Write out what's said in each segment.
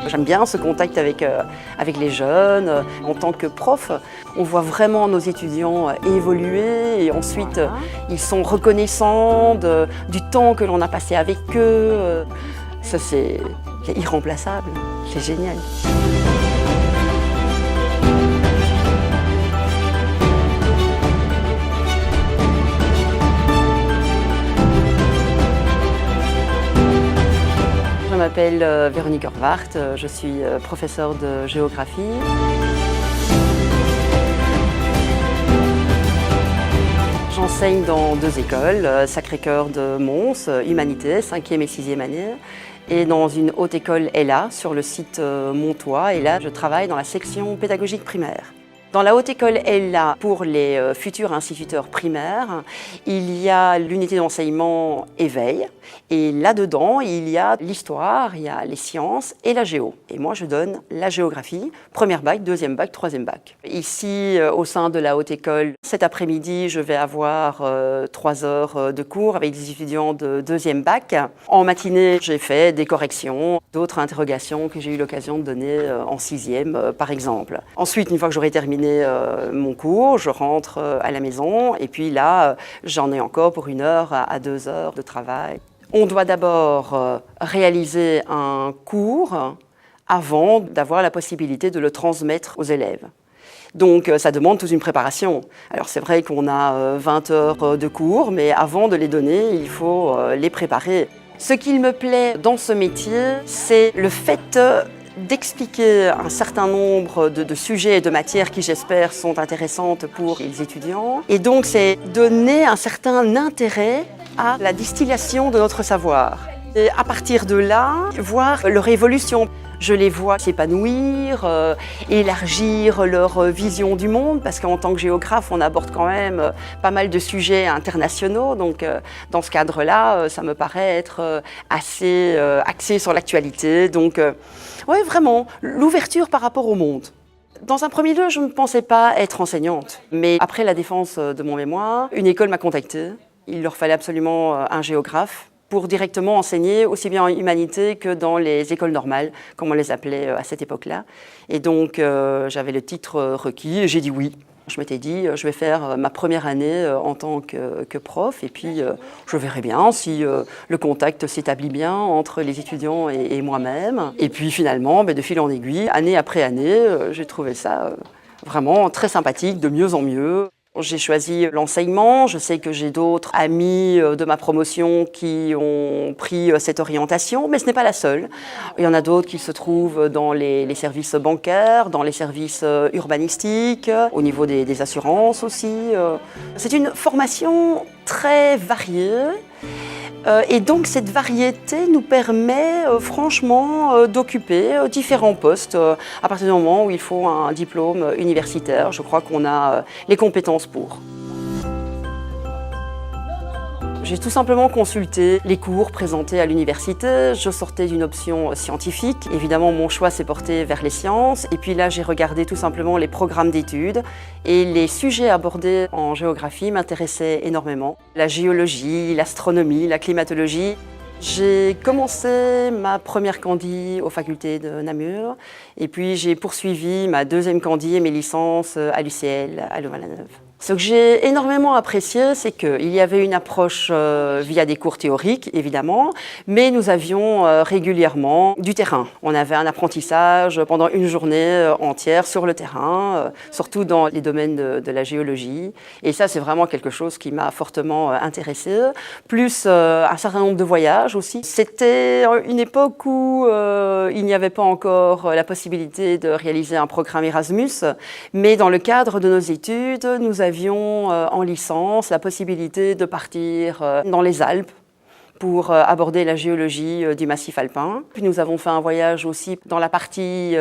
J'aime bien ce contact avec les jeunes. En tant que prof, on voit vraiment nos étudiants évoluer et ensuite ils sont reconnaissants du temps que l'on a passé avec eux. Ça, c'est irremplaçable, c'est génial. Je m'appelle Véronique Horvath, je suis professeure de géographie. J'enseigne dans 2 écoles, Sacré-Cœur de Mons, Humanité, 5e et 6e année, et dans une haute école ELA sur le site Montois, et là je travaille dans la section pédagogique primaire. Dans la haute école ELA, pour les futurs instituteurs primaires, il y a l'unité d'enseignement éveil. Et là-dedans, il y a l'histoire, il y a les sciences et la géo. Et moi, je donne la géographie, première bac, deuxième bac, troisième bac. Ici, au sein de la haute école, cet après-midi, je vais avoir 3 heures de cours avec des étudiants de deuxième bac. En matinée, j'ai fait des corrections, d'autres interrogations que j'ai eu l'occasion de donner en 6e, par exemple. Ensuite, une fois que j'aurai terminé mon cours, je rentre à la maison et puis là, j'en ai encore pour 1 heure à 2 heures de travail. On doit d'abord réaliser un cours avant d'avoir la possibilité de le transmettre aux élèves. Donc ça demande toute une préparation. Alors c'est vrai qu'on a 20 heures de cours, mais avant de les donner, il faut les préparer. Ce qu'il me plaît dans ce métier, c'est le fait d'expliquer un certain nombre de sujets et de matières qui, j'espère, sont intéressantes pour les étudiants. Et donc, c'est donner un certain intérêt à la distillation de notre savoir. Et à partir de là, voir leur évolution. Je les vois s'épanouir, élargir leur vision du monde, parce qu'en tant que géographe, on aborde quand même pas mal de sujets internationaux. Donc, dans ce cadre-là, ça me paraît être assez axé sur l'actualité. Donc, oui, vraiment, l'ouverture par rapport au monde. Dans un premier lieu, je ne pensais pas être enseignante. Mais après la défense de mon mémoire, une école m'a contactée. Il leur fallait absolument un géographe pour directement enseigner aussi bien en humanité que dans les écoles normales, comme on les appelait à cette époque-là. Et donc, j'avais le titre requis et j'ai dit oui. Je m'étais dit, je vais faire ma première année en tant que prof et puis je verrai bien si le contact s'établit bien entre les étudiants et moi-même. Et puis finalement, de fil en aiguille, année après année, j'ai trouvé ça vraiment très sympathique, de mieux en mieux. J'ai choisi l'enseignement, je sais que j'ai d'autres amis de ma promotion qui ont pris cette orientation, mais ce n'est pas la seule. Il y en a d'autres qui se trouvent dans les services bancaires, dans les services urbanistiques, au niveau des assurances aussi. C'est une formation très variée. Et donc cette variété nous permet franchement d'occuper différents postes à partir du moment où il faut un diplôme universitaire. Je crois qu'on a les compétences pour. J'ai tout simplement consulté les cours présentés à l'université. Je sortais d'une option scientifique. Évidemment, mon choix s'est porté vers les sciences. Et puis là, j'ai regardé tout simplement les programmes d'études. Et les sujets abordés en géographie m'intéressaient énormément. La géologie, l'astronomie, la climatologie. J'ai commencé ma première candie aux facultés de Namur. Et puis j'ai poursuivi ma deuxième candie et mes licences à l'UCL à Louvain-la-Neuve. Ce que j'ai énormément apprécié, c'est qu'il y avait une approche via des cours théoriques, évidemment, mais nous avions régulièrement du terrain. On avait un apprentissage pendant une journée entière sur le terrain, surtout dans les domaines de la géologie. Et ça, c'est vraiment quelque chose qui m'a fortement intéressée. Plus un certain nombre de voyages aussi. C'était une époque où il n'y avait pas encore la possibilité de réaliser un programme Erasmus, mais dans le cadre de nos études, nous avions en licence la possibilité de partir dans les Alpes pour aborder la géologie du massif alpin. Puis nous avons fait un voyage aussi dans la partie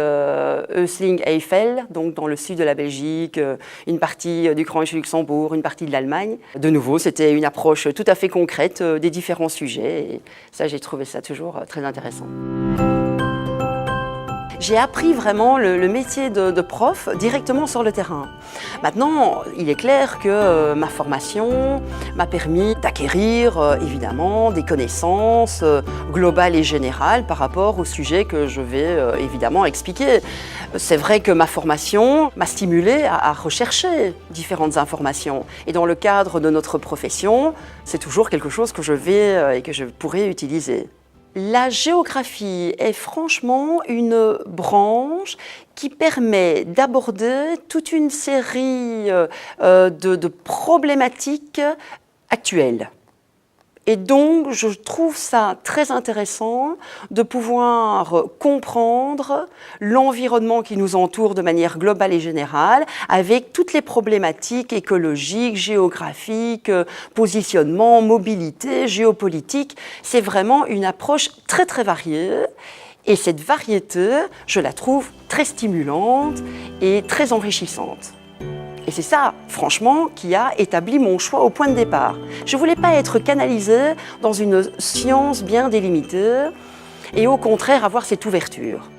Eusling-Eifel, donc dans le sud de la Belgique, une partie du Grand Luxembourg, une partie de l'Allemagne. De nouveau, c'était une approche tout à fait concrète des différents sujets et ça, j'ai trouvé ça toujours très intéressant. J'ai appris vraiment le métier de prof directement sur le terrain. Maintenant, il est clair que ma formation m'a permis d'acquérir évidemment des connaissances globales et générales par rapport au sujet que je vais évidemment expliquer. C'est vrai que ma formation m'a stimulé à rechercher différentes informations. Et dans le cadre de notre profession, c'est toujours quelque chose que je vais et que je pourrais utiliser. La géographie est franchement une branche qui permet d'aborder toute une série de problématiques actuelles. Et donc, je trouve ça très intéressant de pouvoir comprendre l'environnement qui nous entoure de manière globale et générale, avec toutes les problématiques écologiques, géographiques, positionnement, mobilité, géopolitique. C'est vraiment une approche très très variée. Et cette variété, je la trouve très stimulante et très enrichissante. Et c'est ça, franchement, qui a établi mon choix au point de départ. Je ne voulais pas être canalisée dans une science bien délimitée et au contraire avoir cette ouverture.